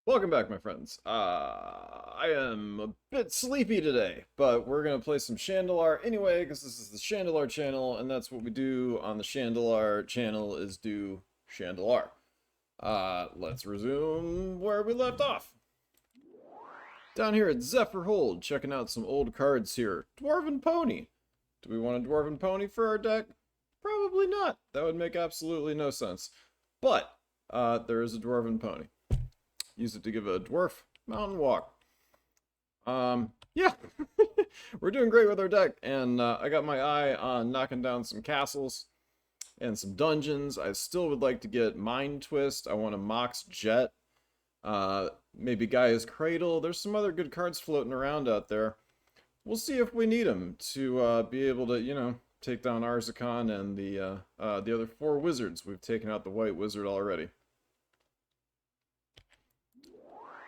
Welcome back, my friends. I am a bit sleepy today, but we're going to play some Shandalar anyway, because this is the Shandalar channel, and that's what we do on the Shandalar channel, is do Shandalar. Let's resume where we left off. Down here at Zephyr Hold, checking out some old cards here. Dwarven Pony. Do we want a Dwarven Pony for our deck? Probably not. That would make absolutely no sense. But, there is a Dwarven Pony. Use it to give a dwarf mountain walk. Yeah, we're doing great with our deck, and I got my eye on knocking down some castles and some dungeons. I still would like to get Mind Twist. I want a Mox Jet. Maybe Gaia's Cradle. There's some other good cards floating around out there. We'll see if we need them to be able to, take down Arzakon and the other four wizards. We've taken out the white wizard already.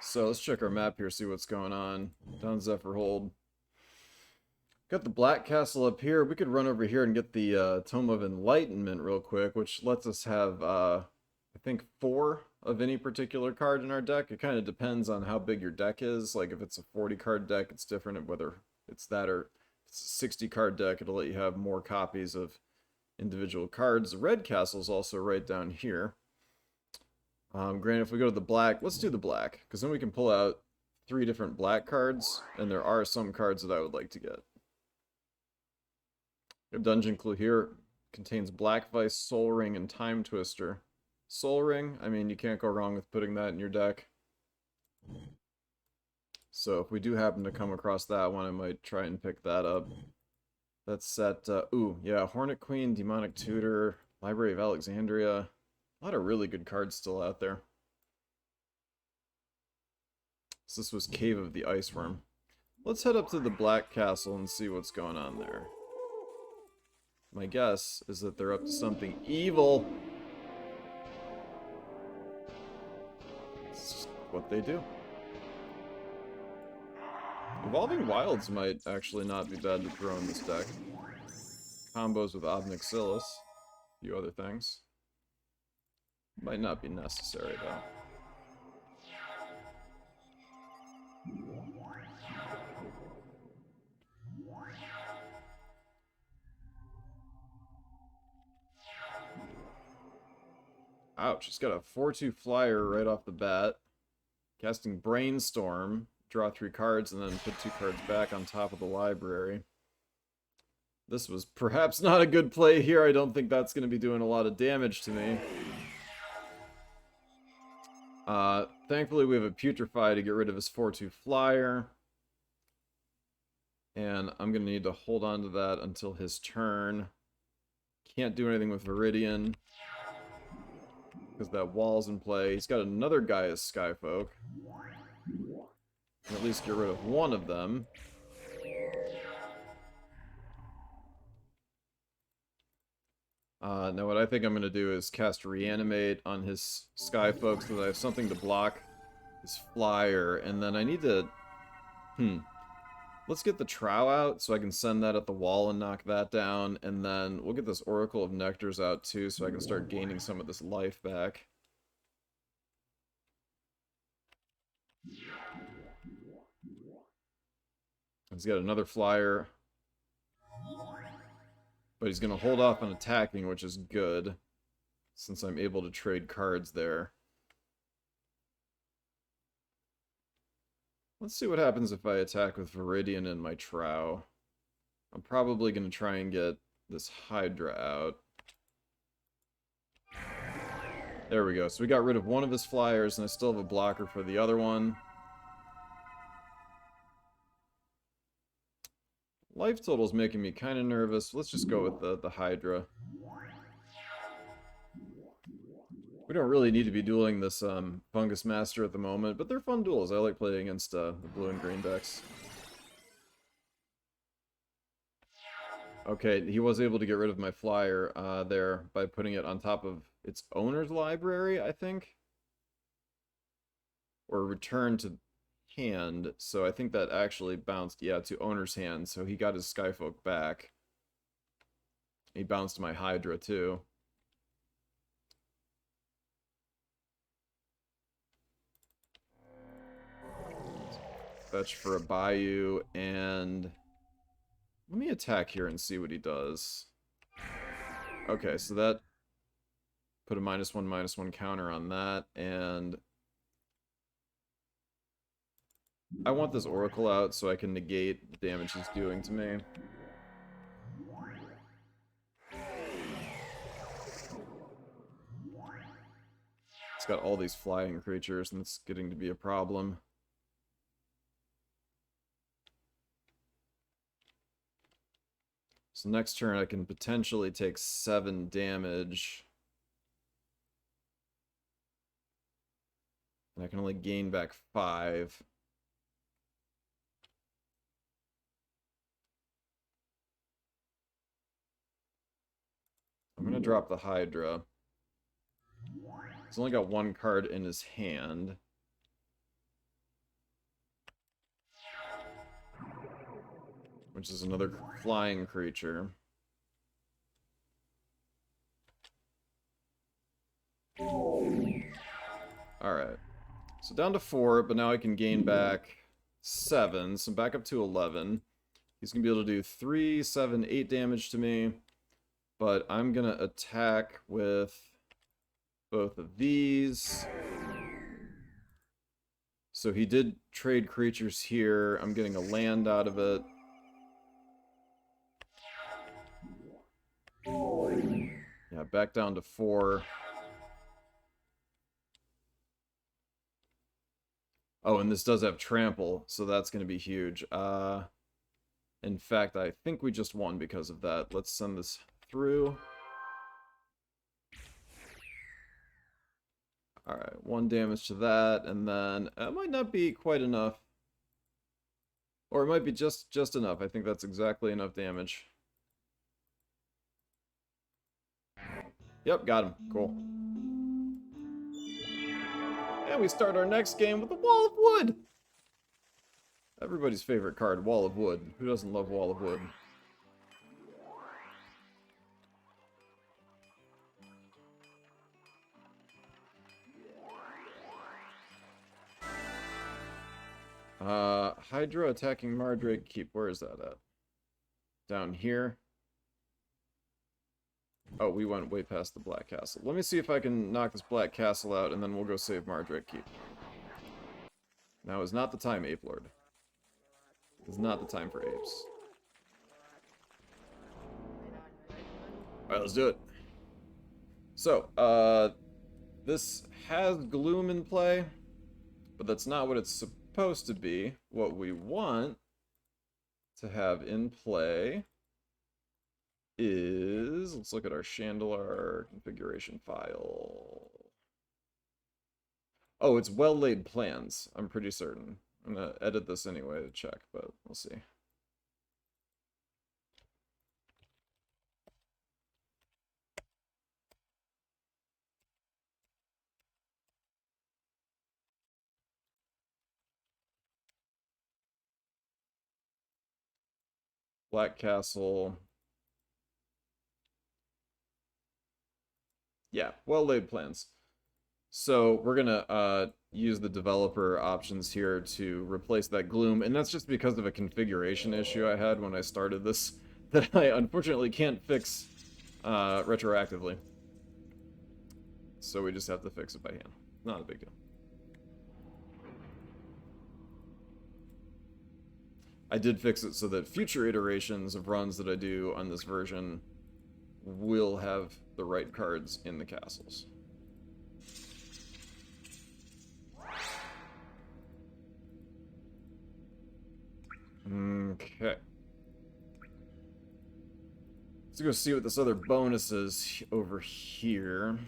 So let's check our map here, see what's going on. Down Zephyr Hold. Got the Black Castle up here. We could run over here and get the Tome of Enlightenment real quick, which lets us have, I think, 4 of any particular card in our deck. It kind of depends on how big your deck is. Like, if it's a 40-card deck, it's different whether it's that, or if it's a 60-card deck, it'll let you have more copies of individual cards. The Red Castle's also right down here. Granted, if we go to the black, let's do the black, because then we can pull out 3 different black cards, and there are some cards that I would like to get. A Dungeon Clue here contains Black Vice, Soul Ring, and Time Twister. Soul Ring, I mean, you can't go wrong with putting that in your deck. So if we do happen to come across that one, I might try and pick that up. That's set, ooh, yeah, Hornet Queen, Demonic Tutor, Library of Alexandria. A lot of really good cards still out there. So this was Cave of the Iceworm. Let's head up to the Black Castle and see what's going on there. My guess is that they're up to something evil. It's what they do. Evolving Wilds might actually not be bad to throw in this deck. Combos with Obnixilis, a few other things. Might not be necessary, though. Ouch, he's got a 4/2 flyer right off the bat. Casting Brainstorm, draw 3 cards, and then put 2 cards back on top of the library. This was perhaps not a good play here. I don't think that's going to be doing a lot of damage to me. Thankfully we have a Putrefy to get rid of his 4/2 flyer. And I'm going to need to hold on to that until his turn. Can't do anything with Viridian, because that wall's in play. He's got another Gaia's Skyfolk. Can at least get rid of one of them. Now what I think I'm going to do is cast Reanimate on his Skyfolk so that I have something to block his flyer, and then I need to... Let's get the Trow out so I can send that at the wall and knock that down, and then we'll get this Oracle of Nectars out too so I can start gaining some of this life back. He's got another flyer, but he's going to hold off on attacking, which is good, since I'm able to trade cards there. Let's see what happens if I attack with Viridian and my Trow. I'm probably going to try and get this Hydra out. There we go. So we got rid of one of his flyers, and I still have a blocker for the other one. Life total's making me kind of nervous. Let's just go with the Hydra. We don't really need to be dueling this Fungus Master at the moment, but they're fun duels. I like playing against the blue and green decks. Okay, he was able to get rid of my flyer there by putting it on top of its owner's library, I think. Or return to hand, so I think that actually bounced, yeah, to owner's hand, so he got his Skyfolk back. He bounced my Hydra, too. fetch for a Bayou, and let me attack here and see what he does. Okay, so that put a -1/-1 counter on that, and I want this Oracle out so I can negate the damage he's doing to me. It's got all these flying creatures, and it's getting to be a problem. So next turn I can potentially take 7 damage. And I can only gain back 5. I'm going to drop the Hydra. He's only got 1 card in his hand. Which is another flying creature. Alright. So down to 4, but now I can gain back 7, so back up to 11. He's going to be able to do 3, 7, 8 damage to me. But I'm going to attack with both of these. So he did trade creatures here. I'm getting a land out of it. Yeah, back down to 4. Oh, and this does have trample, so that's going to be huge. In fact, I think we just won because of that. Let's send this through. Alright, 1 damage to that, and then it might not be quite enough. Or it might be just enough. I think that's exactly enough damage. Yep, got him. Cool. And we start our next game with the Wall of Wood! Everybody's favorite card, Wall of Wood. Who doesn't love Wall of Wood? Hydra attacking Mardrake Keep. Where is that at? Down here. Oh, we went way past the Black Castle. Let me see if I can knock this Black Castle out, and then we'll go save Mardrake Keep. Now is not the time, Ape Lord. It's not the time for apes. Alright, let's do it. So, this has Gloom in play, but that's not what it's supposed to be. What we want to have in play is, let's look at our Shandalar configuration file. Oh, it's well-laid plans, I'm pretty certain. I'm gonna edit this anyway to check, but we'll see. Black Castle. Yeah, well-laid plans. So we're gonna use the developer options here to replace that gloom, and that's just because of a configuration issue I had when I started this that I unfortunately can't fix retroactively. So we just have to fix it by hand. Not a big deal. I did fix it so that future iterations of runs that I do on this version will have the right cards in the castles. Okay. Let's go see what this other bonus is over here.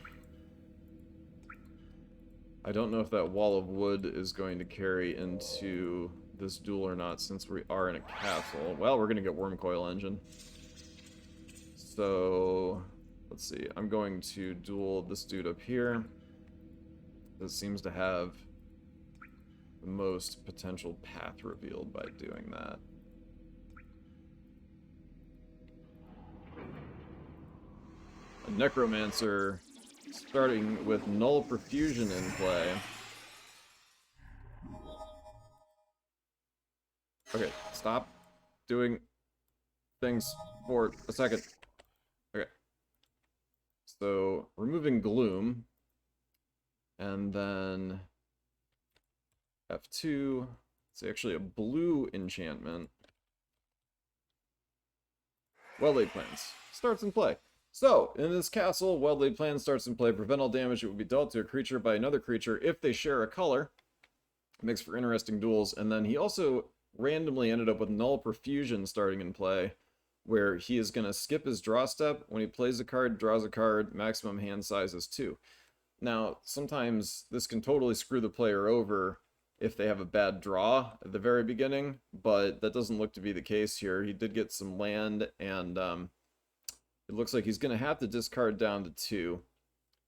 I don't know if that Wall of Wood is going to carry into this duel or not, since we are in a castle. Well, we're going to get Wormcoil Engine. So, let's see. I'm going to duel this dude up here. This seems to have the most potential path revealed by doing that. A Necromancer starting with Null Profusion in play. Okay, stop doing things for a second. Okay. So, removing Gloom. And then F2. It's actually a blue enchantment. Well-laid plans. Starts in play. So, in this castle, well-laid plan starts in play. Prevent all damage that would be dealt to a creature by another creature if they share a color. Makes for interesting duels. And then he also randomly ended up with Null Profusion starting in play, where he is going to skip his draw step. When he plays a card, draws a card, maximum hand size is 2. Now, sometimes this can totally screw the player over if they have a bad draw at the very beginning, but that doesn't look to be the case here. He did get some land, and it looks like he's going to have to discard down to 2.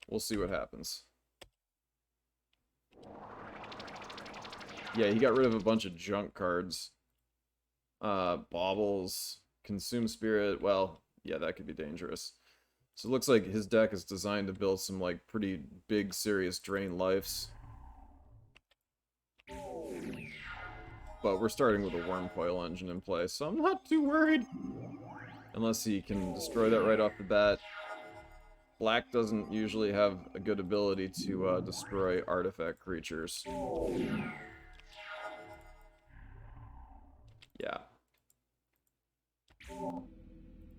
We'll see what happens. Yeah, he got rid of a bunch of junk cards. Baubles, Consume Spirit, well, yeah, that could be dangerous. So it looks like his deck is designed to build some, like, pretty big, serious drain lives. But we're starting with a Wormcoil engine in play, so I'm not too worried. Unless he can destroy that right off the bat. Black doesn't usually have a good ability to destroy artifact creatures. Yeah.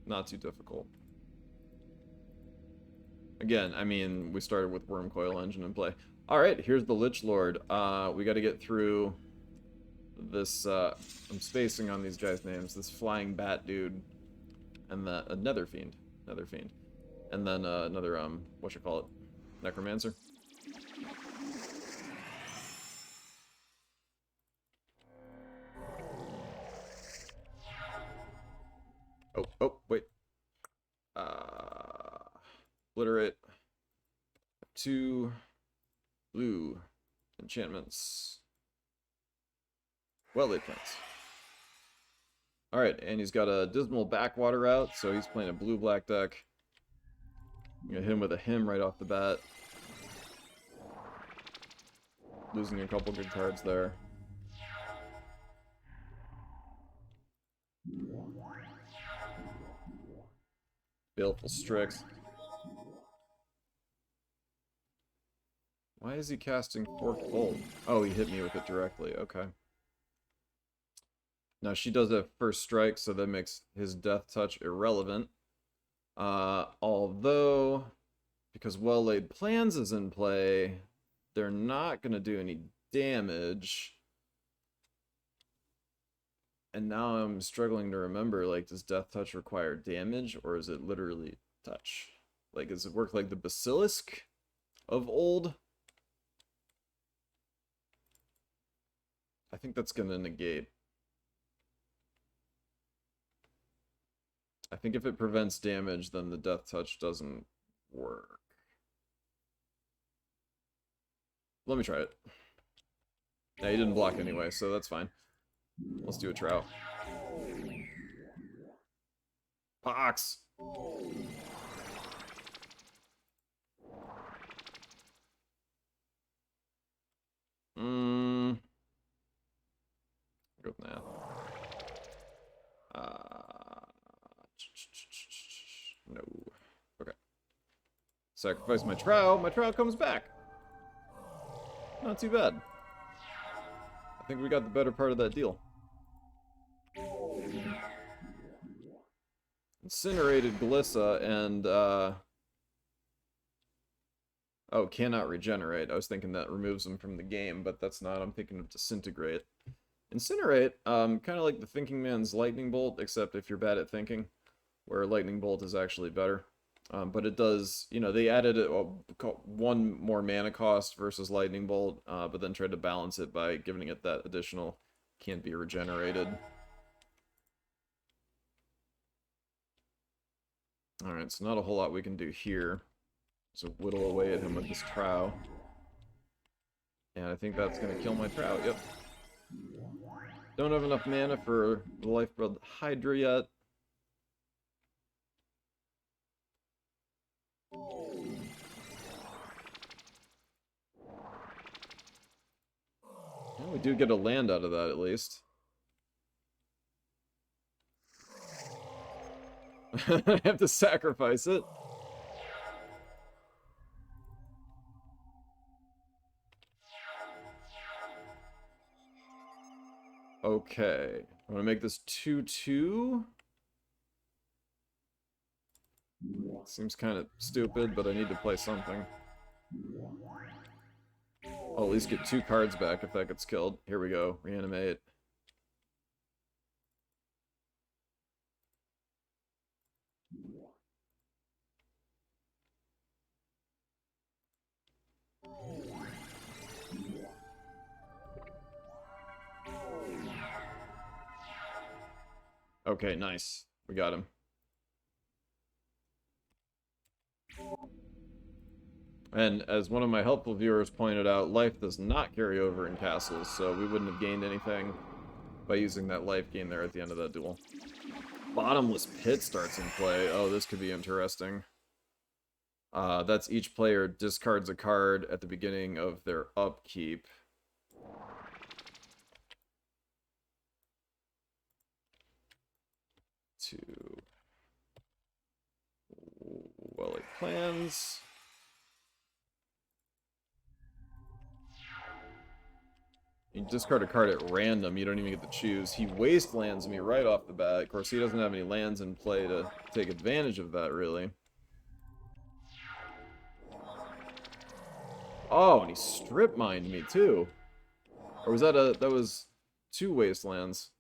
Not too difficult. Again, I mean, we started with Wormcoil engine in play. Alright, here's the Lich Lord. We gotta get through this, I'm spacing on these guys' names. This Flying Bat dude. And the Nether Fiend. And then another, whatchamacallit? Necromancer. Oh, wait. Obliterate. 2 blue enchantments. Well-laid plans. Alright, and he's got a Dismal Backwater out, so he's playing a blue-black deck. I'm gonna hit him with a Hymn right off the bat. Losing a couple good cards there. Baleful Strix. Why is he casting Forked Bolt? Oh, he hit me with it directly. Okay. Now, she does have First Strike, so that makes his Death Touch irrelevant. Although, because Well-Laid Plans is in play, they're not going to do any damage. And now I'm struggling to remember, like, does Death Touch require damage, or is it literally touch? Like, does it work like the Basilisk of old? I think that's going to negate. I think if it prevents damage, then the Death Touch doesn't work. Let me try it. Yeah, he didn't block anyway, so that's fine. Let's do a Trout. Pox! Go with that. No. Okay. Sacrifice my Trout. My Trout comes back. Not too bad. I think we got the better part of that deal. Incinerated Glissa and, oh, cannot regenerate. I was thinking that removes them from the game, but that's not. I'm thinking of Disintegrate. Incinerate, kind of like the Thinking Man's Lightning Bolt, except if you're bad at thinking, where Lightning Bolt is actually better. But it does, you know, they added one more mana cost versus Lightning Bolt, but then tried to balance it by giving it that additional can't be regenerated. Alright, so not a whole lot we can do here. So whittle away at him with this Trow. And I think that's going to kill my Trout, yep. Don't have enough mana for the Lifeblood Hydra yet. Well, we do get a land out of that, at least. I have to sacrifice it. Okay. I'm gonna make this 2/2. Seems kind of stupid, but I need to play something. I'll at least get 2 cards back if that gets killed. Here we go. Reanimate. Okay, nice. We got him. And as one of my helpful viewers pointed out, life does not carry over in castles, so we wouldn't have gained anything by using that life gain there at the end of that duel. Bottomless Pit starts in play. Oh, this could be interesting. That's each player discards a card at the beginning of their upkeep. To Welly Plans. You discard a card at random, you don't even get to choose. He wastelands me right off the bat. Of course, he doesn't have any lands in play to take advantage of that, really. Oh, and he strip mined me, too. Or was that that was 2 wastelands.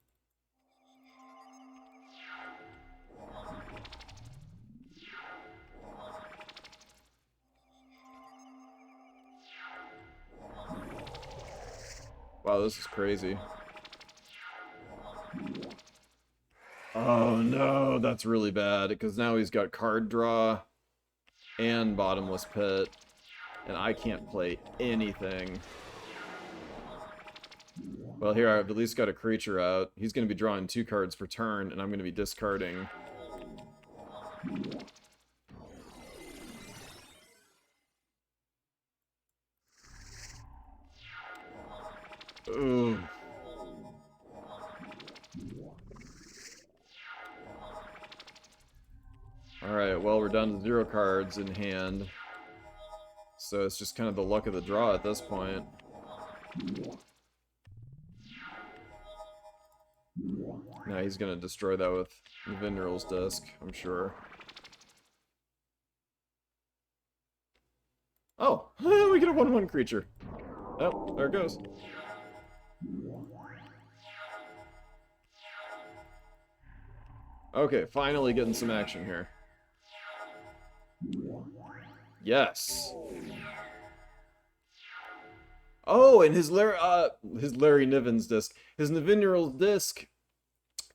Wow, this is crazy. Oh no, that's really bad, because now he's got card draw and Bottomless Pit, and I can't play anything. Well, here I've at least got a creature out. He's going to be drawing 2 cards per turn, and I'm going to be discarding. Ooh. Alright, well, we're down to 0 cards in hand. So it's just kind of the luck of the draw at this point. Now he's going to destroy that with Niven's Disc, I'm sure. Oh, we get a 1/1 creature. Oh, there it goes. Okay, finally getting some action here. Yes. Oh, and his Larry Niven's disc. His Niven's disc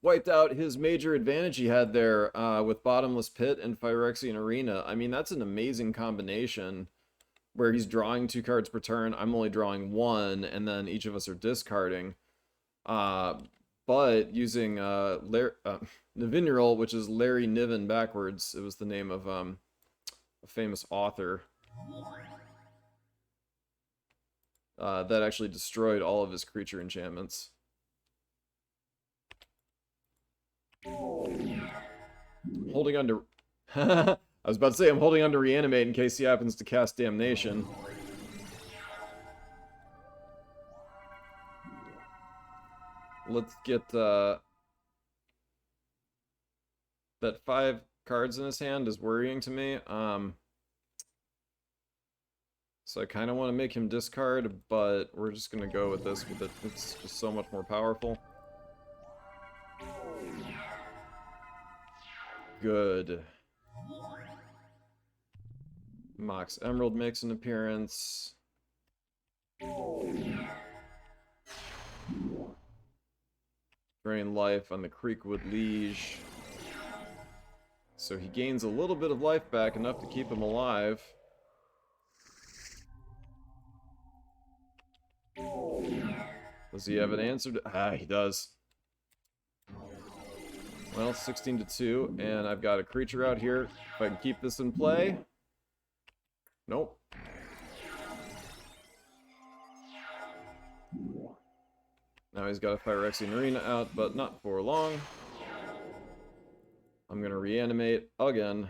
wiped out his major advantage he had there with Bottomless Pit and Phyrexian Arena. I mean, that's an amazing combination where he's drawing 2 cards per turn. I'm only drawing 1, and then each of us are discarding. But using Niven, which is Larry Niven backwards, it was the name of a famous author. That actually destroyed all of his creature enchantments. Holding on to... I was about to say I'm holding on to Reanimate in case he happens to cast Damnation. Let's get that 5 cards in his hand is worrying to me. So I kind of want to make him discard, but we're just going to go with this. It's just so much more powerful. Good. Mox Emerald makes an appearance. Drain life on the Creekwood Liege. So he gains a little bit of life back, enough to keep him alive. Does he have an answer to... Ah, he does. Well, 16-2, and I've got a creature out here. If I can keep this in play... Nope. Now he's got a Phyrexian Arena out, but not for long. I'm gonna reanimate again.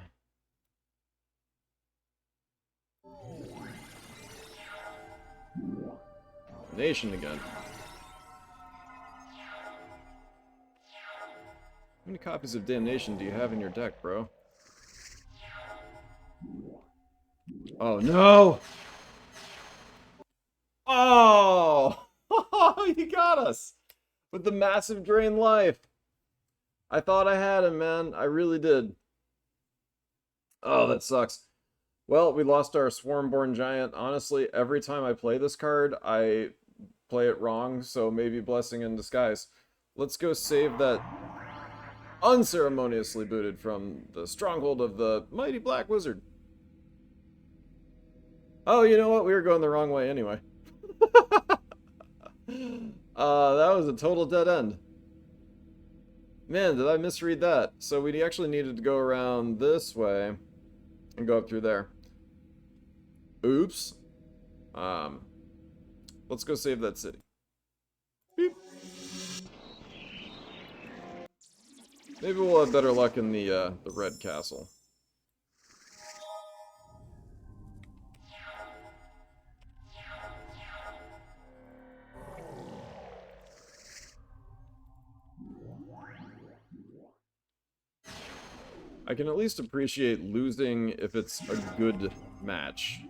Nation again. How many copies of Damnation do you have in your deck, bro? Oh, no! Oh! He got us! With the massive drain life! I thought I had him, man. I really did. Oh, that sucks. Well, we lost our Swarmborn Giant. Honestly, every time I play this card, I play it wrong, so maybe blessing in disguise. Let's go save that unceremoniously booted from the stronghold of the mighty Black Wizard. Oh, you know what? We were going the wrong way anyway. That was a total dead end. Man, did I misread that? So we actually needed to go around this way and go up through there. Oops. Let's go save that city. Beep. Maybe we'll have better luck in the red castle. I can at least appreciate losing if it's a good match.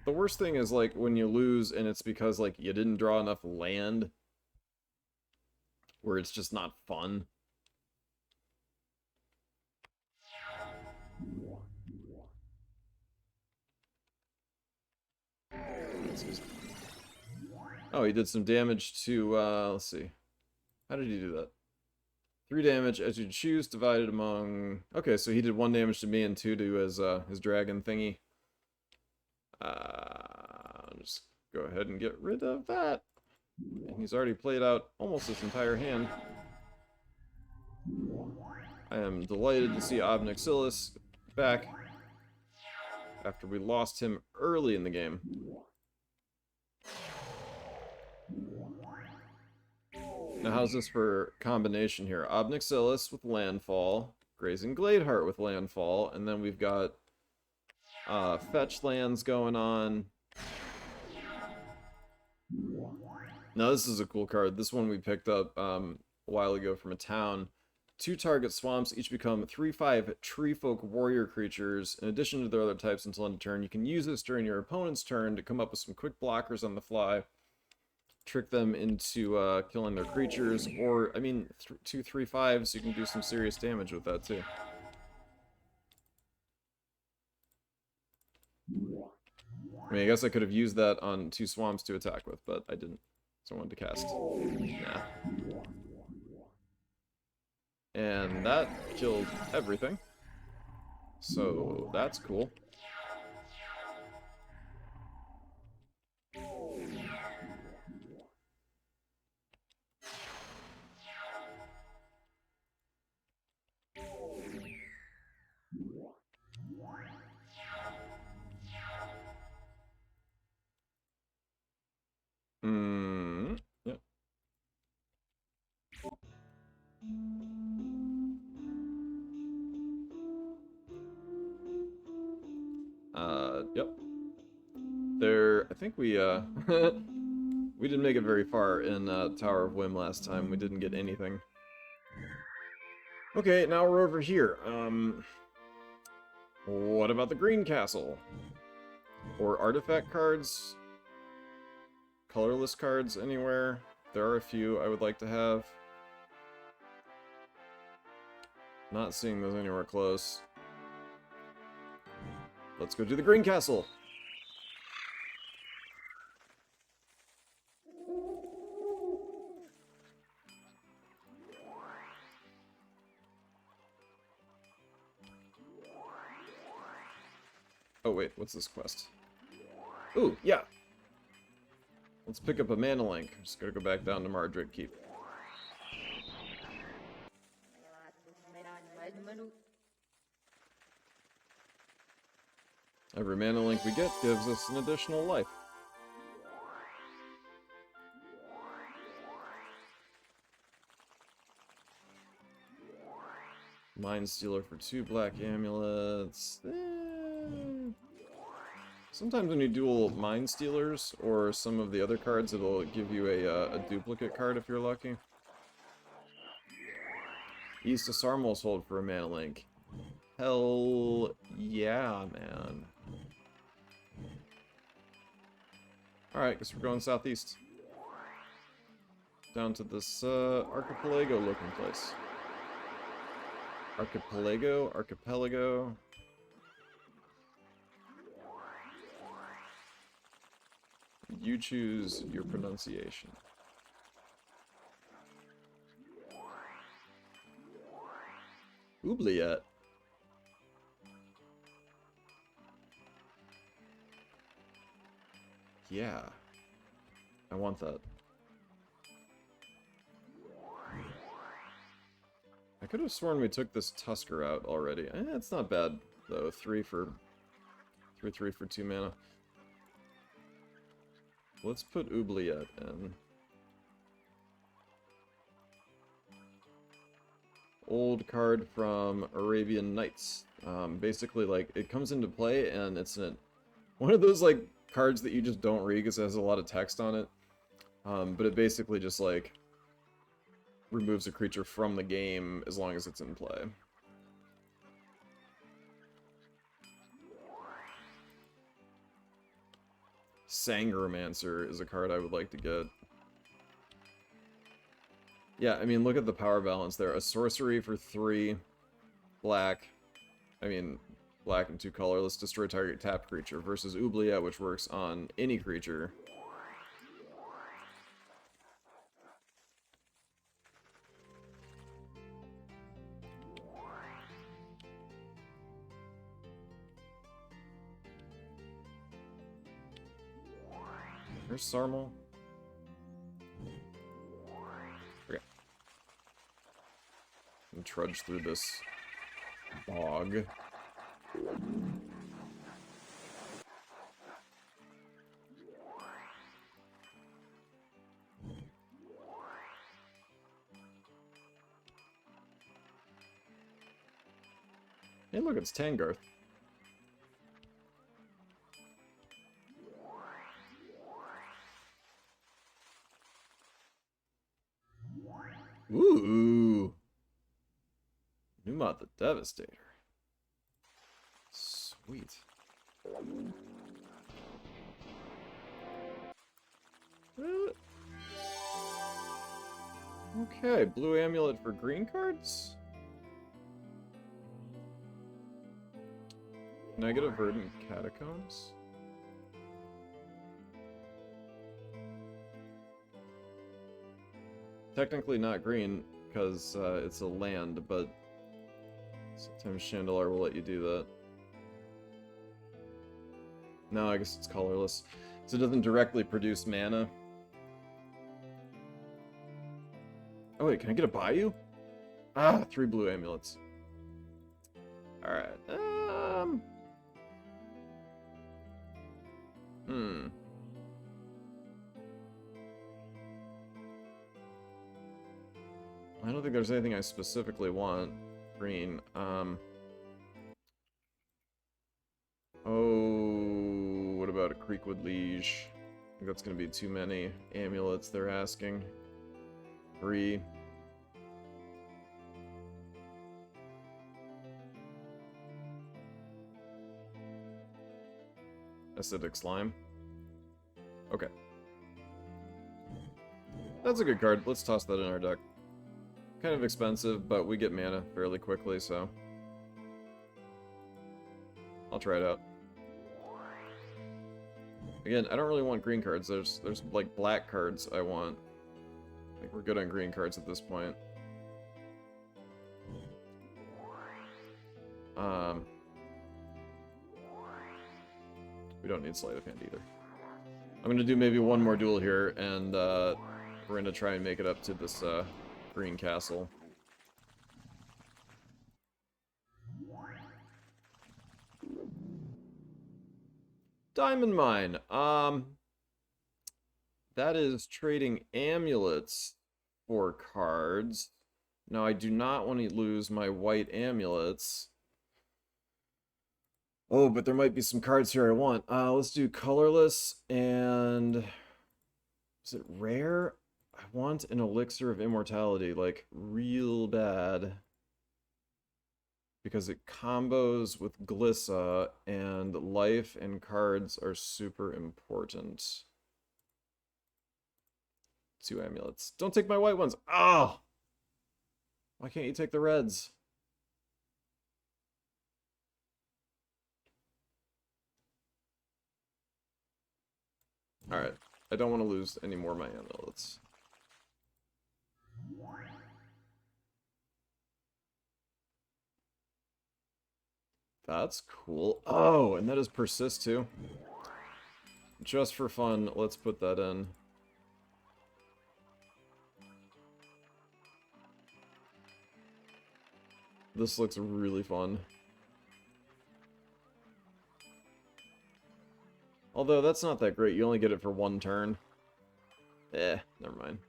The worst thing is, like, when you lose and it's because, like, you didn't draw enough land, where it's just not fun. Oh, he did some damage to, let's see. How did he do that? 3 damage as you choose, divided among... Okay, so he did 1 damage to me and 2 to his dragon thingy. Just go ahead and get rid of that. And he's already played out almost his entire hand. I am delighted to see Obnixilis back after we lost him early in the game. Now how's this for combination here? Obnixilis with landfall, Grazing Gladeheart with landfall, and then we've got fetch lands going on. Now this is a cool card. This one we picked up a while ago from a town. 2 target swamps each become 3/5 treefolk warrior creatures. In addition to their other types until end of turn, you can use this during your opponent's turn to come up with some quick blockers on the fly. Trick them into killing their creatures, or, I mean, 2 3/5s, you can do some serious damage with that too. I mean, I guess I could have used that on 2 swamps to attack with, but I didn't. So I wanted to cast. Nah. And that killed everything. So that's cool. Yep. Yep. There, I think we, we didn't make it very far in Tower of Whim last time. We didn't get anything. Okay, now we're over here. What about the green castle? Or artifact cards? Colorless cards anywhere? There are a few I would like to have. Not seeing those anywhere close. Let's go do the green castle! Oh wait, what's this quest? Ooh, yeah! Let's pick up a mana link. Just gotta go back down to Mardrake Keep. Every mana link we get gives us an additional life. Mind Stealer for 2 black amulets. Sometimes when you duel Mind Stealers or some of the other cards, it'll give you a duplicate card if you're lucky. East of Sarmul's hold for a mana link. Hell yeah, man. Alright, guess we're going southeast. Down to this archipelago looking place. Archipelago. You choose your pronunciation. Oubliette. Yeah. I want that. I could have sworn we took this Tusker out already. It's not bad, though. 3 for 2 mana. Let's put Oubliette in. Old card from Arabian Nights. Basically, like, it comes into play, and it's one of those, like, cards that you just don't read because it has a lot of text on it. But it basically just, like, removes a creature from the game as long as it's in play. Necromancer is a card I would like to get. Yeah, I mean, look at the power balance there. A sorcery for 3 black. I mean, black and 2 colorless. Destroy target tapped creature versus Oubliette, which works on any creature. There's Sarmul. Okay. And trudge through this bog. Hey, look, it's Tangarth. Ooh. Numot the Devastator. Sweet. Okay, blue amulet for green cards? Can I get a Verdant Catacombs? Technically not green, because it's a land, but sometimes Shandalar will let you do that. No, I guess it's colorless. So it doesn't directly produce mana. Oh wait, can I get a Bayou? Ah, 3 blue amulets. Alright, I don't think there's anything I specifically want. Green. Oh, what about a Creekwood Liege? I think that's going to be too many amulets they're asking. 3. Acidic Slime. Okay. That's a good card. Let's toss that in our deck. Kind of expensive, but we get mana fairly quickly, so I'll try it out. Again, I don't really want green cards. There's like black cards I want. I think we're good on green cards at this point. We don't need Sleight of Hand either. I'm gonna do maybe one more duel here, and we're gonna try and make it up to this green castle. Diamond Mine. That is trading amulets for cards. Now, I do not want to lose my white amulets. Oh, but there might be some cards here I want. Let's do colorless and... Is it rare? I want an elixir of immortality, like, real bad. Because it combos with Glissa, and life and cards are super important. 2 amulets. Don't take my white ones! Ah! Oh! Why can't you take the reds? Alright. I don't want to lose any more of my amulets. That's cool. Oh, and that is persist too. Just for fun, let's put that in. This looks really fun. Although, that's not that great. You only get it for 1 turn. Never mind.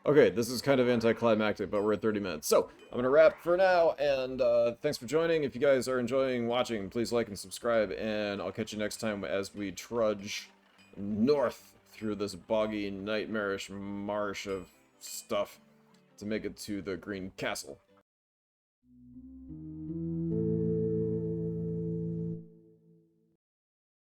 Okay, this is kind of anticlimactic, but we're at 30 minutes. So, I'm going to wrap for now, and thanks for joining. If you guys are enjoying watching, please like and subscribe, and I'll catch you next time as we trudge north through this boggy, nightmarish marsh of stuff to make it to the Green Castle.